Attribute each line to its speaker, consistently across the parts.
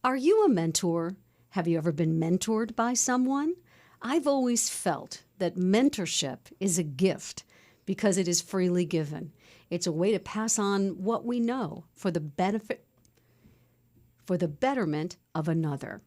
Speaker 1: Are you a mentor? Have you ever been mentored by someone? I've always felt that mentorship is a gift because it is freely given. It's a way to pass on what we know for the betterment of another.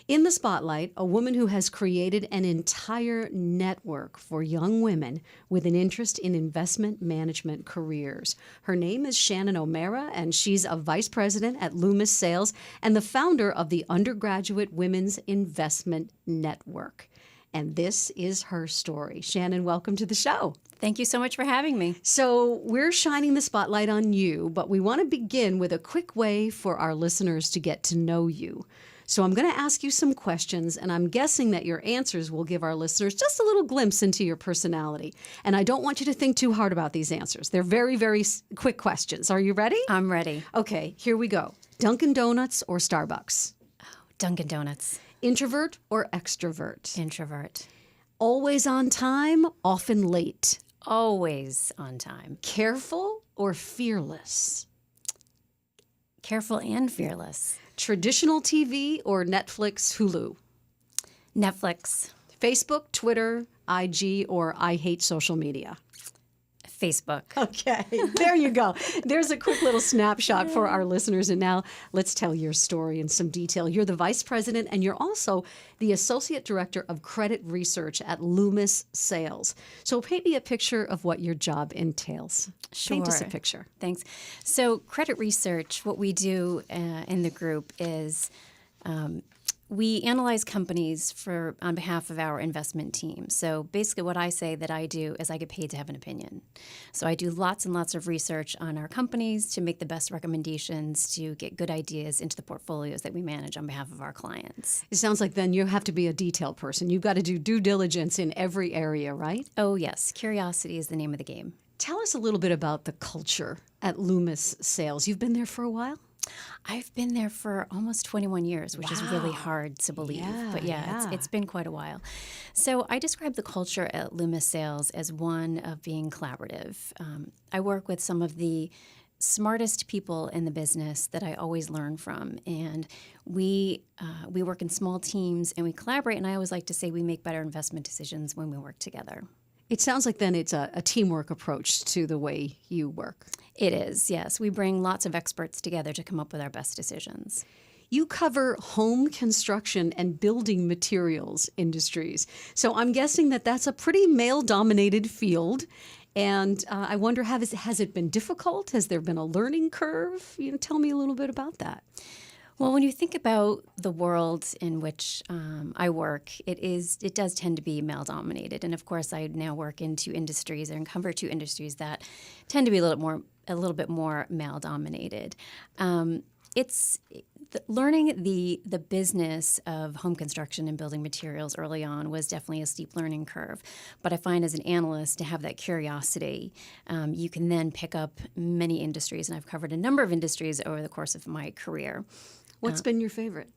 Speaker 1: In the spotlight, a woman who has created an entire network for young women with an interest in investment management careers. Her name is Shannon O'Mara, and she's a vice president at Loomis Sales and the founder of the Undergraduate Women's Investment Network. And this is her story. Shannon, welcome to the show.
Speaker 2: Thank you so much for having me.
Speaker 1: So we're shining the spotlight on you, but we want to begin with a quick way for our listeners to get to know you. So I'm going to ask you some questions, and I'm guessing that your answers will give our listeners just a little glimpse into your personality. And I don't want you to think too hard about these answers. They're very, very quick questions. Are you ready?
Speaker 2: I'm ready.
Speaker 1: Okay, here we go. Dunkin' Donuts or Starbucks?
Speaker 2: Dunkin' Donuts.
Speaker 1: Introvert or extrovert?
Speaker 2: Introvert.
Speaker 1: Always on time, often late?
Speaker 2: Always on time.
Speaker 1: Careful or fearless?
Speaker 2: Careful and fearless.
Speaker 1: Traditional TV or Netflix, Hulu?
Speaker 2: Netflix.
Speaker 1: Facebook, Twitter, IG, or I hate social media?
Speaker 2: Facebook.
Speaker 1: Okay, there you go. There's a quick little snapshot for our listeners. And now let's tell your story in some detail. You're the vice president, and you're also the associate director of credit research at Loomis Sales. So paint me a picture of what your job entails.
Speaker 2: Sure.
Speaker 1: Paint us a picture.
Speaker 2: Thanks. So credit research, what we do in the group is we analyze companies on behalf of our investment team. So basically what I say that I do is I get paid to have an opinion. So I do lots and lots of research on our companies to make the best recommendations, to get good ideas into the portfolios that we manage on behalf of our clients.
Speaker 1: It sounds like then you have to be a detail person. You've got to do due diligence in every area, right?
Speaker 2: Oh, yes. Curiosity is the name of the game.
Speaker 1: Tell us a little bit about the culture at Loomis Sales. You've been there for a while?
Speaker 2: I've been there for almost 21 years, which is really hard to believe. But it's been quite a while. So I describe the culture at Loomis Sales as one of being collaborative. I work with some of the smartest people in the business that I always learn from. And we work in small teams and we collaborate. And I always like to say we make better investment decisions when we work together.
Speaker 1: It sounds like then it's a teamwork approach to the way you work.
Speaker 2: It is, yes. We bring lots of experts together to come up with our best decisions.
Speaker 1: You cover home construction and building materials industries. So I'm guessing that that's a pretty male-dominated field. And I wonder, has it been difficult? Has there been a learning curve? Tell me a little bit about that.
Speaker 2: Well, when you think about the world in which I work, it does tend to be male-dominated. And of course, I now work in two industries and cover two industries that tend to be a little bit more male-dominated. Learning the business of home construction and building materials early on was definitely a steep learning curve. But I find as an analyst to have that curiosity, you can then pick up many industries. And I've covered a number of industries over the course of my career.
Speaker 1: What's been your favorite?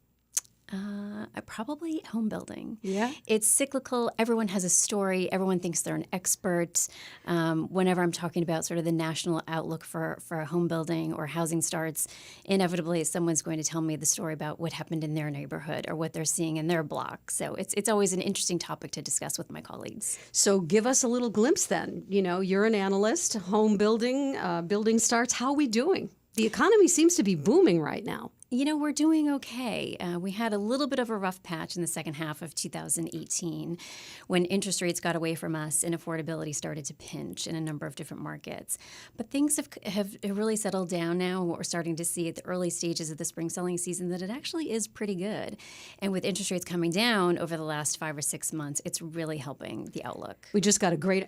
Speaker 2: Probably home building.
Speaker 1: Yeah.
Speaker 2: It's cyclical. Everyone has a story. Everyone thinks they're an expert. Whenever I'm talking about sort of the national outlook for home building or housing starts, inevitably someone's going to tell me the story about what happened in their neighborhood or what they're seeing in their block. So it's always an interesting topic to discuss with my colleagues.
Speaker 1: So give us a little glimpse then. You're an analyst, home building, building starts. How are we doing? The economy seems to be booming right now.
Speaker 2: We're doing okay. We had a little bit of a rough patch in the second half of 2018 when interest rates got away from us and affordability started to pinch in a number of different markets. But things have really settled down now. What we're starting to see at the early stages of the spring selling season that it actually is pretty good. And with interest rates coming down over the last 5 or 6 months, it's really helping the outlook.
Speaker 1: We just got a great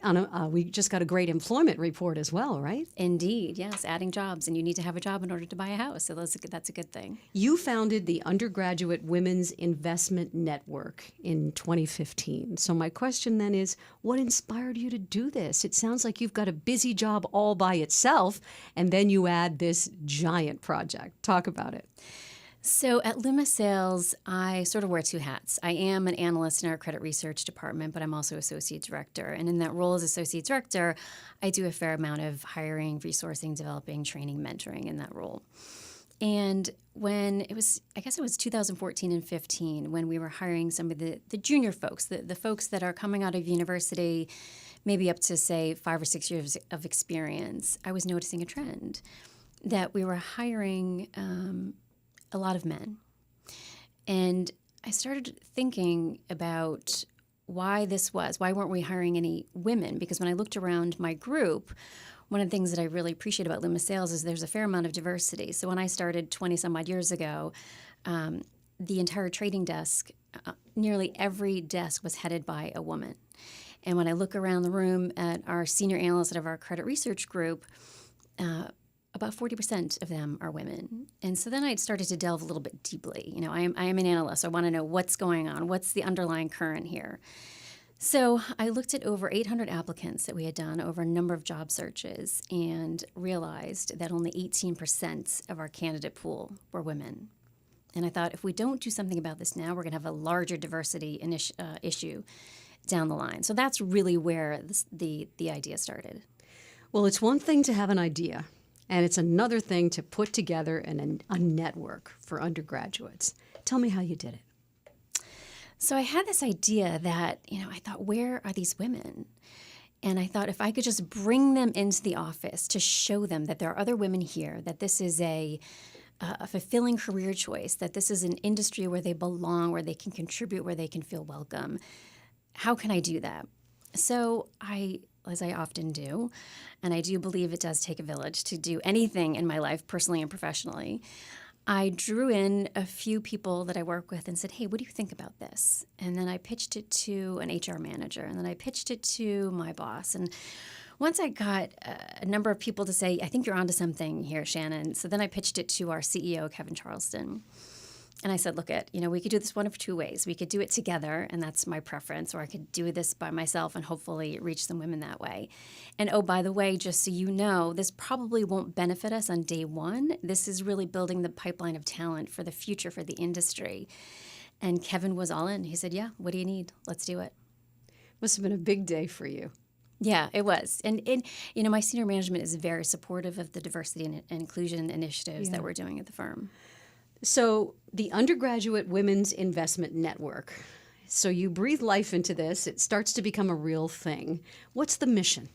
Speaker 1: employment report as well, right?
Speaker 2: Indeed, yes, adding jobs, and you need to have a job in order to buy a house. So that's a good thing.
Speaker 1: You founded the Undergraduate Women's Investment Network in 2015. So my question then is, what inspired you to do this? It sounds like you've got a busy job all by itself, and then you add this giant project. Talk about it.
Speaker 2: So at Loomis Sales, I sort of wear two hats. I am an analyst in our credit research department, but I'm also associate director. And in that role as associate director, I do a fair amount of hiring, resourcing, developing, training, mentoring in that role. And when it was, I guess it was 2014 and 15, when we were hiring some of the junior folks, the folks that are coming out of university, maybe up to, say, 5 or 6 years of experience, I was noticing a trend that we were hiring a lot of men. And I started thinking about why this was. Why weren't we hiring any women? Because when I looked around my group, one of the things that I really appreciate about Loomis Sales is there's a fair amount of diversity. So when I started 20 some odd years ago, the entire trading desk, nearly every desk was headed by a woman. And when I look around the room at our senior analysts out of our credit research group, about 40% of them are women. And so then I started to delve a little bit deeply. You know, I am an analyst, so I want to know what's going on, what's the underlying current here. So I looked at over 800 applicants that we had done over a number of job searches and realized that only 18% of our candidate pool were women. And I thought, if we don't do something about this now, we're going to have a larger diversity issue down the line. So that's really where the idea started.
Speaker 1: Well, it's one thing to have an idea, and it's another thing to put together a network for undergraduates. Tell me how you did it.
Speaker 2: So I had this idea that, I thought, where are these women? And I thought if I could just bring them into the office to show them that there are other women here, that this is a fulfilling career choice, that this is an industry where they belong, where they can contribute, where they can feel welcome. How can I do that? So as I often do, and I do believe it does take a village to do anything in my life, personally and professionally, I drew in a few people that I work with and said, hey, what do you think about this? And then I pitched it to an HR manager, and then I pitched it to my boss. And once I got a number of people to say, I think you're onto something here, Shannon. So then I pitched it to our CEO, Kevin Charleston. And I said, look, we could do this one of two ways. We could do it together, and that's my preference, or I could do this by myself and hopefully reach some women that way. And oh, by the way, just so you know, this probably won't benefit us on day one. This is really building the pipeline of talent for the future for the industry. And Kevin was all in. He said, yeah, what do you need? Let's do it.
Speaker 1: Must have been a big day for you.
Speaker 2: Yeah, it was. And my senior management is very supportive of the diversity and inclusion initiatives that we're doing at the firm.
Speaker 1: So the Undergraduate Women's Investment Network. So you breathe life into this. It starts to become a real thing. What's the mission?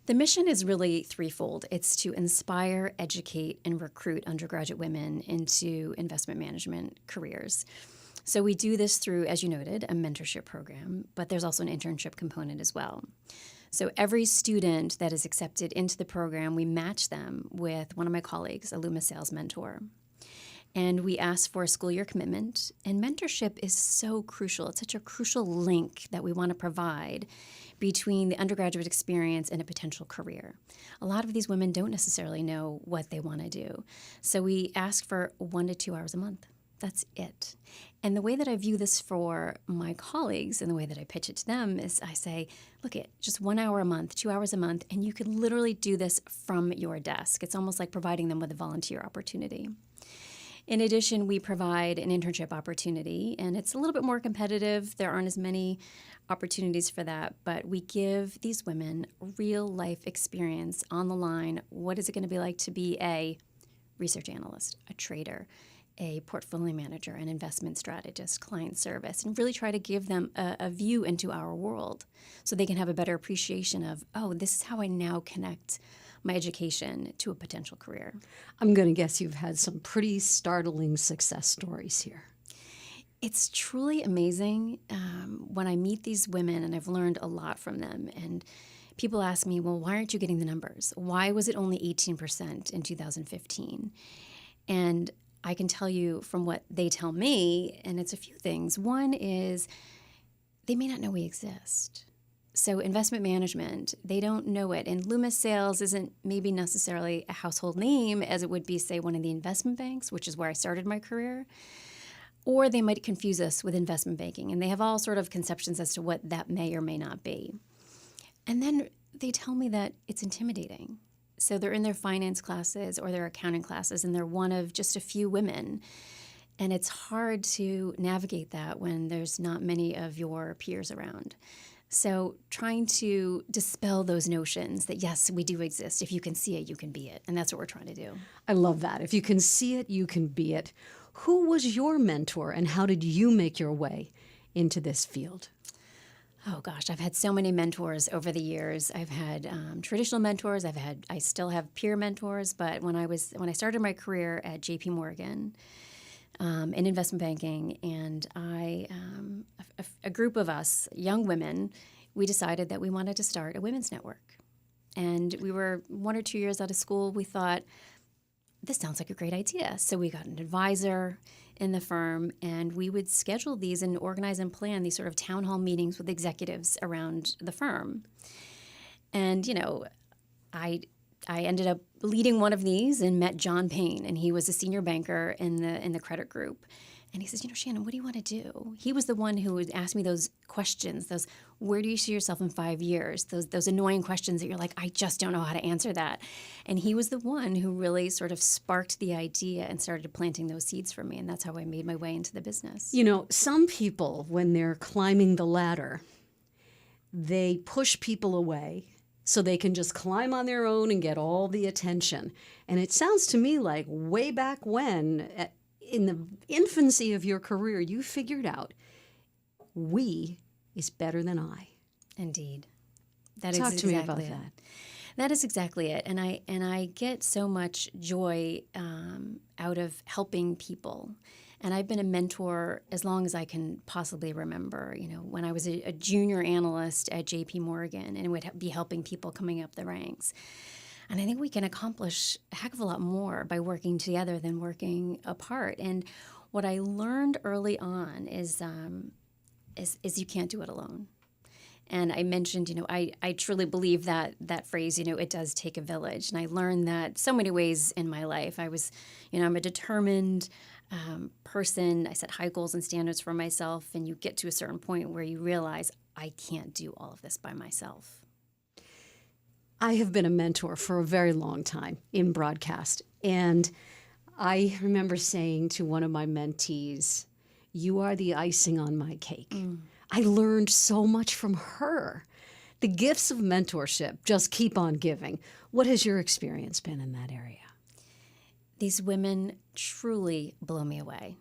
Speaker 2: The mission is really threefold. It's to inspire, educate, and recruit undergraduate women into investment management careers. So we do this through, as you noted, a mentorship program, but there's also an internship component as well. So every student that is accepted into the program, we match them with one of my colleagues, a Loomis Sales mentor. And we ask for a school year commitment. And mentorship is so crucial. It's such a crucial link that we want to provide between the undergraduate experience and a potential career. A lot of these women don't necessarily know what they want to do. So we ask for 1 to 2 hours a month. That's it. And the way that I view this for my colleagues and the way that I pitch it to them is I say, look, just 1 hour a month, 2 hours a month, and you can literally do this from your desk. It's almost like providing them with a volunteer opportunity. In addition, we provide an internship opportunity, and it's a little bit more competitive. There aren't as many opportunities for that, but we give these women real life experience on the line. What is it going to be like to be a research analyst, a trader, a portfolio manager, an investment strategist, client service, and really try to give them a view into our world so they can have a better appreciation of, oh, this is how I now connect my education to a potential career.
Speaker 1: I'm going to guess you've had some pretty startling success stories here.
Speaker 2: It's truly amazing when I meet these women, and I've learned a lot from them. And people ask me, well, why aren't you getting the numbers? Why was it only 18% in 2015? And I can tell you from what they tell me, and it's a few things. One is they may not know we exist. So investment management, they don't know it. And Loomis Sales isn't maybe necessarily a household name as it would be, say, one of the investment banks, which is where I started my career. Or they might confuse us with investment banking. And they have all sort of conceptions as to what that may or may not be. And then they tell me that it's intimidating. So they're in their finance classes or their accounting classes, and they're one of just a few women. And it's hard to navigate that when there's not many of your peers around. So trying to dispel those notions that, yes, we do exist. If you can see it, you can be it. And that's what we're trying to do.
Speaker 1: I love that. If you can see it, you can be it. Who was your mentor and how did you make your way into this field?
Speaker 2: Oh gosh, I've had so many mentors over the years. I've had traditional mentors. I still have peer mentors. But when I started my career at J.P. Morgan in investment banking, and a group of us, young women, we decided that we wanted to start a women's network. And we were 1 or 2 years out of school. We thought, this sounds like a great idea. So we got an advisor in the firm, and we would schedule these and organize and plan these sort of town hall meetings with executives around the firm. And, I ended up leading one of these and met John Payne, and he was a senior banker in the credit group. And he says, Shannon, what do you want to do? He was the one who would ask me those questions, those, where do you see yourself in 5 years? Those annoying questions that you're like, I just don't know how to answer that. And he was the one who really sort of sparked the idea and started planting those seeds for me. And that's how I made my way into the business.
Speaker 1: Some people, when they're climbing the ladder, they push people away so they can just climb on their own and get all the attention. And it sounds to me like way back when, in the infancy of your career, you figured out we is better than I.
Speaker 2: Indeed.
Speaker 1: Talk to me about that.
Speaker 2: That is exactly it. And I get so much joy out of helping people. And I've been a mentor as long as I can possibly remember. When I was a junior analyst at J.P. Morgan and would be helping people coming up the ranks. And I think we can accomplish a heck of a lot more by working together than working apart. And what I learned early on is you can't do it alone. And I mentioned, I truly believe that phrase, it does take a village. And I learned that so many ways in my life. I was, I'm a determined person. I set high goals and standards for myself. And you get to a certain point where you realize I can't do all of this by myself.
Speaker 1: I have been a mentor for a very long time in broadcast. And I remember saying to one of my mentees, you are the icing on my cake. I learned so much from her. The gifts of mentorship just keep on giving. What has your experience been in that area?
Speaker 2: These women truly blow me away.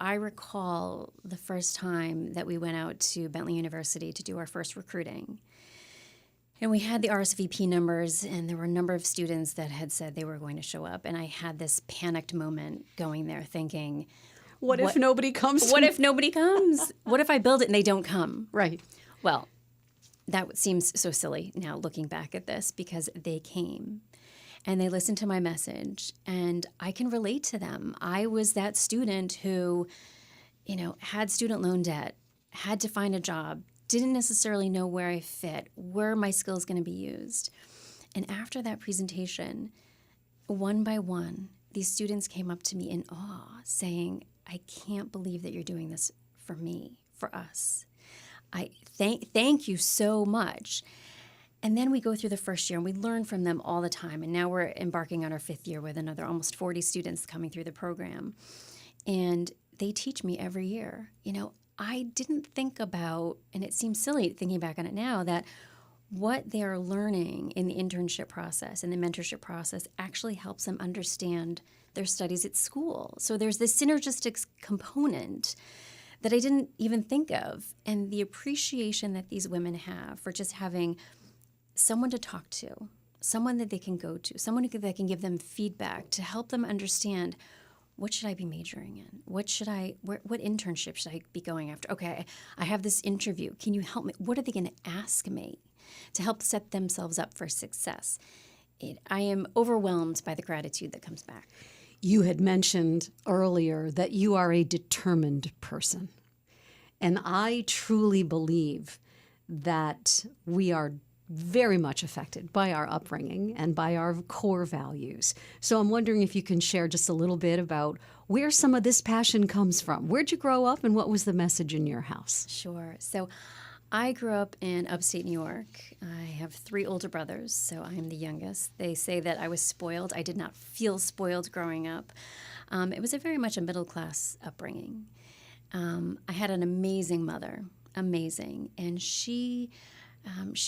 Speaker 2: I recall the first time that we went out to Bentley University to do our first recruiting. And we had the RSVP numbers, and there were a number of students that had said they were going to show up. And I had this panicked moment going there thinking,
Speaker 1: What if nobody comes?
Speaker 2: What if nobody comes? What if I build it and they don't come?
Speaker 1: Right.
Speaker 2: Well, that seems so silly now looking back at this, because they came and they listened to my message, and I can relate to them. I was that student who, had student loan debt, had to find a job, didn't necessarily know where I fit, where my skills going to be used. And after that presentation, one by one, these students came up to me in awe, saying, I can't believe that you're doing this for me, for us. I thank you so much. And then we go through the first year and we learn from them all the time. And now we're embarking on our 5th year with another almost 40 students coming through the program. And they teach me every year. I didn't think about, and it seems silly thinking back on it now, that what they are learning in the internship process and the mentorship process actually helps them understand their studies at school. So there's this synergistic component that I didn't even think of. And the appreciation that these women have for just having someone to talk to, someone that they can go to, someone that can give them feedback to help them understand, what should I be majoring in? What internship should I be going after? Okay, I have this interview. Can you help me? What are they going to ask me to help set themselves up for success? I am overwhelmed by the gratitude that comes back.
Speaker 1: You had mentioned earlier that you are a determined person. And I truly believe that we are very much affected by our upbringing and by our core values. So I'm wondering if you can share just a little bit about where some of this passion comes from. Where'd you grow up and what was the message in your house?
Speaker 2: Sure. So I grew up in upstate New York. I have 3 older brothers, so I'm the youngest. They say that I was spoiled. I did not feel spoiled growing up. It was very much a middle-class upbringing. I had an amazing mother, amazing. And she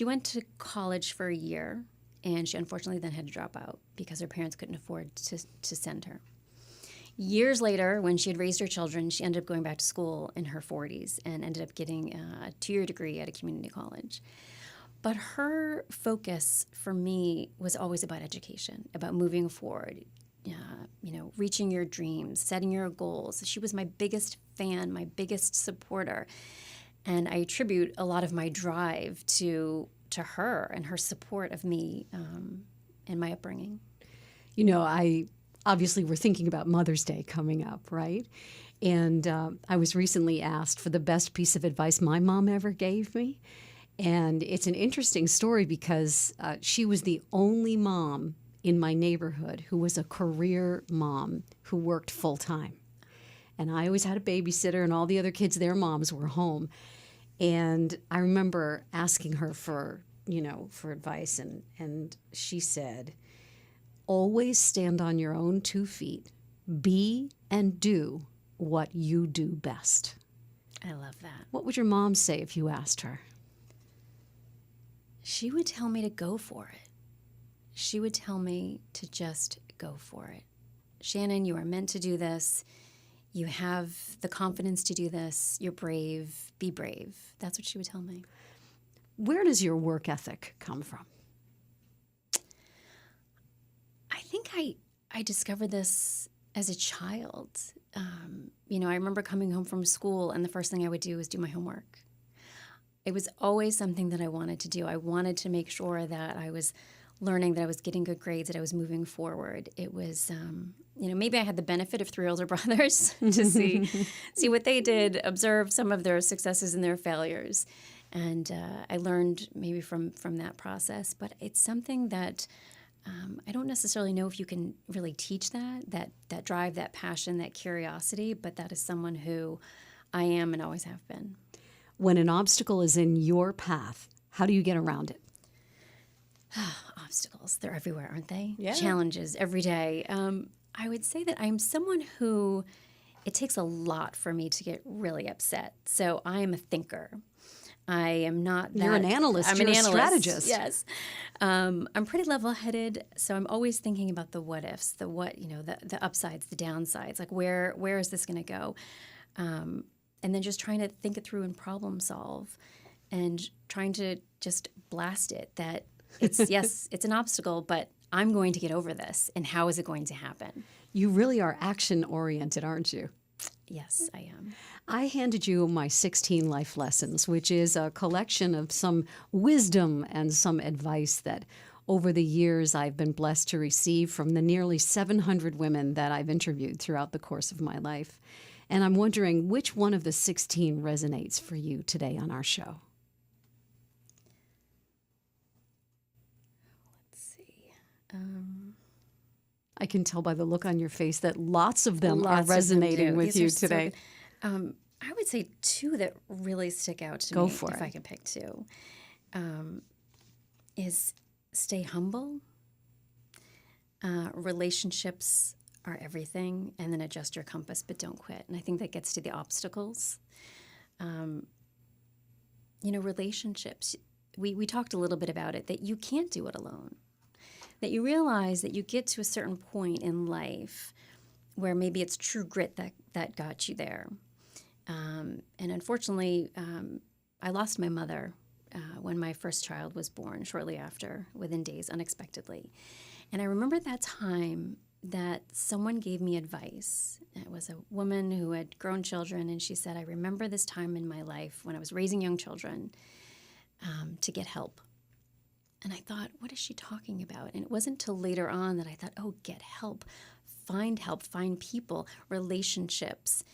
Speaker 2: went to college for a year, and she unfortunately then had to drop out because her parents couldn't afford to send her. Years later, when she had raised her children, she ended up going back to school in her 40s and ended up getting a 2-year degree at a community college. But her focus for me was always about education, about moving forward, reaching your dreams, setting your goals. She was my biggest fan, my biggest supporter. And I attribute a lot of my drive to her and her support of me and my upbringing.
Speaker 1: Obviously we're thinking about Mother's Day coming up, right? And I was recently asked for the best piece of advice my mom ever gave me. And it's an interesting story because she was the only mom in my neighborhood who was a career mom who worked full time. And I always had a babysitter, and all the other kids, their moms were home. And I remember asking her for advice, and she said, always stand on your own 2 feet. Be and do what you do best.
Speaker 2: I love that.
Speaker 1: What would your mom say if you asked her?
Speaker 2: She would tell me to go for it. She would tell me to just go for it. Shannon, you are meant to do this. You have the confidence to do this. You're brave. Be brave. That's what she would tell me.
Speaker 1: Where does your work ethic come from?
Speaker 2: I think I discovered this as a child. I remember coming home from school, and the first thing I would do was do my homework. It was always something that I wanted to do. I wanted to make sure that I was learning, that I was getting good grades, that I was moving forward. It was, maybe I had the benefit of 3 older brothers to see what they did, observe some of their successes and their failures. And I learned maybe from that process. But it's something that I don't necessarily know if you can really teach that drive, that passion, that curiosity, but that is someone who I am and always have been.
Speaker 1: When an obstacle is in your path, how do you get around it?
Speaker 2: Obstacles, they're everywhere, aren't they?
Speaker 1: Yeah.
Speaker 2: Challenges every day. I would say that I'm someone who, it takes a lot for me to get really upset. So I am a thinker. I am not that.
Speaker 1: You're an analyst. You're a strategist.
Speaker 2: Yes. I'm pretty level-headed, so I'm always thinking about the what ifs, the upsides, the downsides. Like where is this going to go? And then just trying to think it through and problem solve, and trying to just blast it. That it's it's an obstacle, but I'm going to get over this. And how is it going to happen?
Speaker 1: You really are action-oriented, aren't you?
Speaker 2: Yes, I am.
Speaker 1: I handed you my 16 life lessons, which is a collection of some wisdom and some advice that over the years I've been blessed to receive from the nearly 700 women that I've interviewed throughout the course of my life. And I'm wondering which one of the 16 resonates for you today on our show.
Speaker 2: Let's see.
Speaker 1: I can tell by the look on your face that lots of them are resonating with you today.
Speaker 2: I would say 2 that really stick out to me, if I can pick 2, is stay humble. Relationships are everything, and then adjust your compass, but don't quit. And I think that gets to the obstacles. Relationships, we talked a little bit about it, that you can't do it alone. That you realize that you get to a certain point in life where maybe it's true grit that got you there. And unfortunately, I lost my mother when my first child was born, shortly after, within days, unexpectedly. And I remember that time that someone gave me advice. It was a woman who had grown children, and she said, I remember this time in my life when I was raising young children to get help. And I thought, what is she talking about? And it wasn't until later on that I thought, oh, get help, find people, relationships.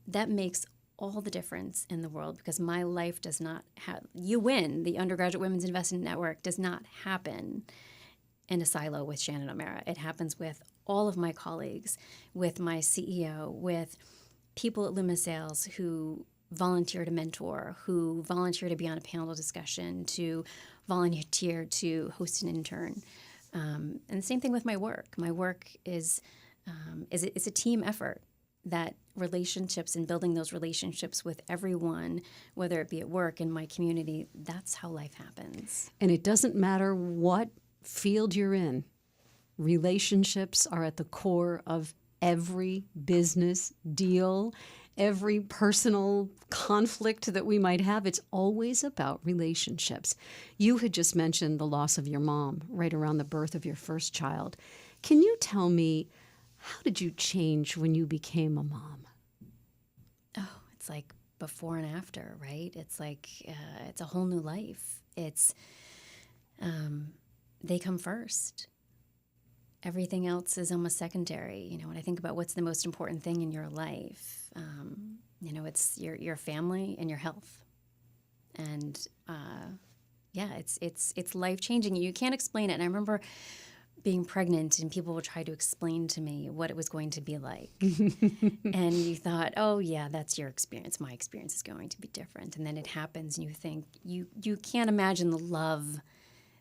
Speaker 2: That makes all the difference in the world, because my life does not have, you win, the Undergraduate Women's Investment Network does not happen in a silo with Shannon O'Mara. It happens with all of my colleagues, with my CEO, with people at Luma Sales who volunteer to mentor, who volunteer to be on a panel discussion, to volunteer to host an intern. And the same thing with my work. My work is a team effort. that relationships and building those relationships with everyone, whether it be at work, in my community, that's how life happens.
Speaker 1: And it doesn't matter what field you're in, relationships are at the core of every business deal, every personal conflict that we might have. It's always about relationships. You had just mentioned the loss of your mom right around the birth of your first child. Can you tell me, how did you change when you became a mom?
Speaker 2: Oh, it's like before and after, right? It's like it's a whole new life. It's they come first. Everything else is almost secondary. You know, when I think about what's the most important thing in your life, you know, it's your family and your health. And yeah, it's life changing. You can't explain it. And I remember being pregnant, and people would try to explain to me what it was going to be like. And you thought, oh yeah, that's your experience. My experience is going to be different. And then it happens, and you think you can't imagine the love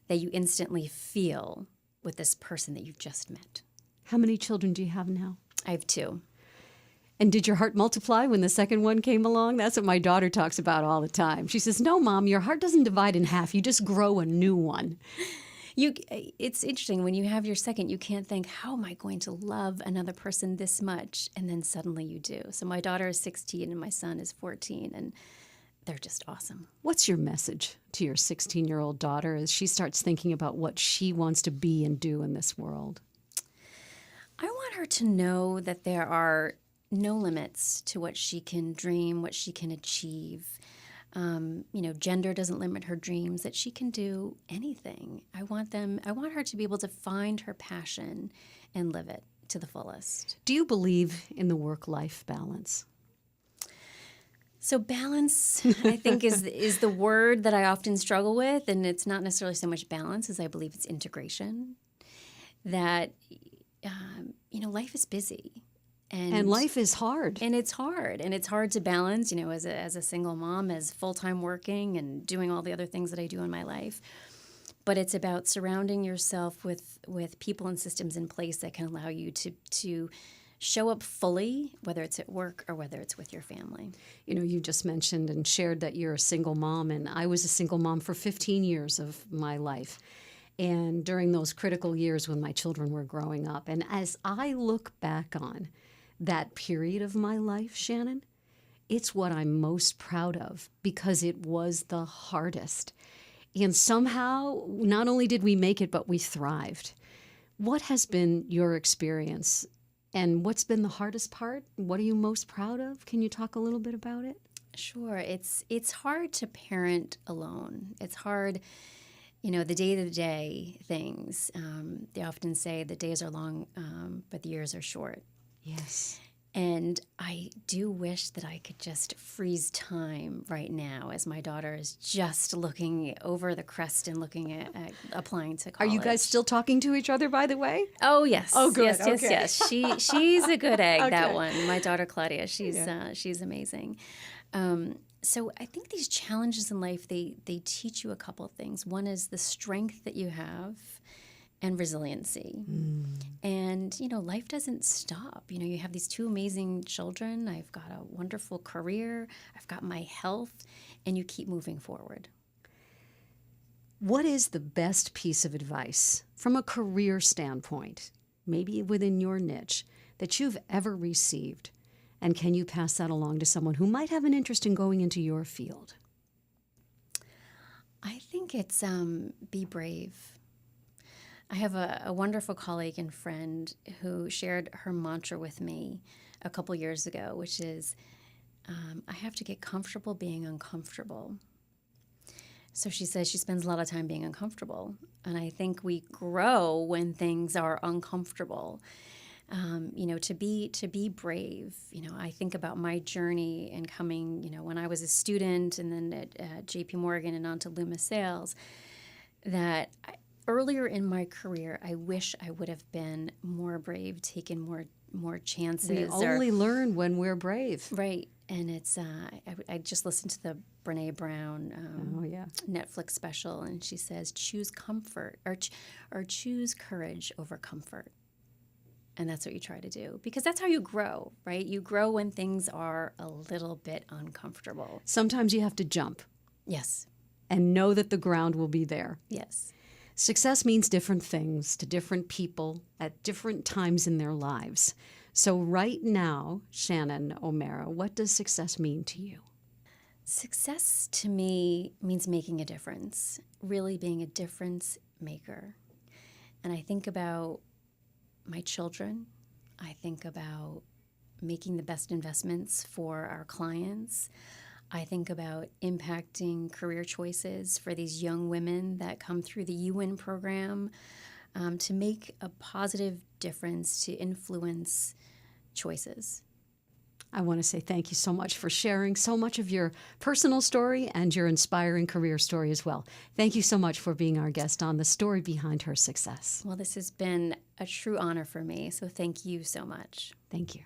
Speaker 2: that you instantly feel with this person that you've just met.
Speaker 1: How many children do you have now?
Speaker 2: I have 2.
Speaker 1: And did your heart multiply when the second one came along? That's what my daughter talks about all the time. She says, no, Mom, your heart doesn't divide in half. You just grow a new one.
Speaker 2: It's interesting. When you have your second, you can't think, how am I going to love another person this much? And then suddenly you do. So my daughter is 16 and my son is 14, and they're just awesome.
Speaker 1: What's your message to your 16-year-old daughter as she starts thinking about what she wants to be and do in this world?
Speaker 2: I want her to know that there are no limits to what she can dream, what she can achieve. You know, gender doesn't limit her dreams, that she can do anything. I want her to be able to find her passion and live it to the fullest.
Speaker 1: Do you believe in the work-life balance?
Speaker 2: So balance, I think, is the word that I often struggle with, and it's not necessarily so much balance as I believe it's integration. That, you know, life is busy.
Speaker 1: And life is hard.
Speaker 2: And it's hard. And it's hard to balance, you know, as a single mom, as full-time working and doing all the other things that I do in my life. But it's about surrounding yourself with people and systems in place that can allow you to show up fully, whether it's at work or whether it's with your family.
Speaker 1: You know, you just mentioned and shared that you're a single mom, and I was a single mom for 15 years of my life. And during those critical years when my children were growing up, and as I look back on that period of my life, Shannon, it's what I'm most proud of because it was the hardest. And somehow, not only did we make it, but we thrived. What has been your experience? And what's been the hardest part? What are you most proud of? Can you talk a little bit about it?
Speaker 2: Sure. It's hard to parent alone. It's hard, you know, the day-to-day things. They often say the days are long, but the years are short.
Speaker 1: Yes.
Speaker 2: And I do wish that I could just freeze time right now as my daughter is just looking over the crest and looking at applying to college.
Speaker 1: Are you guys still talking to each other, by the way?
Speaker 2: Oh, yes.
Speaker 1: Oh, good.
Speaker 2: Yes. She's a good egg,
Speaker 1: Okay.
Speaker 2: that one. My daughter, Claudia, she's amazing. So I think these challenges in life, they teach you a couple of things. One is the strength that you have and resiliency. And, you know, life doesn't stop. You know, you have these 2 amazing children. I've got a wonderful career. I've got my health, and you keep moving forward.
Speaker 1: What is the best piece of advice from a career standpoint, maybe within your niche, that you've ever received? And can you pass that along to someone who might have an interest in going into your field?
Speaker 2: I think it's be brave. I have a wonderful colleague and friend who shared her mantra with me a couple years ago, which is, I have to get comfortable being uncomfortable. So she says she spends a lot of time being uncomfortable. And I think we grow when things are uncomfortable. You know, to be brave. You know, I think about my journey and coming, you know, when I was a student and then at JP Morgan and on to Loomis Sales, that earlier in my career, I wish I would have been more brave, taken more chances.
Speaker 1: We only learn when we're brave.
Speaker 2: Right. And it's, I just listened to the Brene Brown Netflix special, and she says, choose comfort or choose courage over comfort. And that's what you try to do, because that's how you grow, right? You grow when things are a little bit uncomfortable.
Speaker 1: Sometimes you have to jump.
Speaker 2: Yes.
Speaker 1: And know that the ground will be there.
Speaker 2: Yes.
Speaker 1: Success means different things to different people at different times in their lives. So right now, Shannon O'Mara, what does success mean to you?
Speaker 2: Success to me means making a difference, really being a difference maker. And I think about my children. I think about making the best investments for our clients. I think about impacting career choices for these young women that come through the UN program, to make a positive difference, to influence choices.
Speaker 1: I want to say thank you so much for sharing so much of your personal story and your inspiring career story as well. Thank you so much for being our guest on The Story Behind Her Success.
Speaker 2: Well, this has been a true honor for me, so thank you so much.
Speaker 1: Thank you.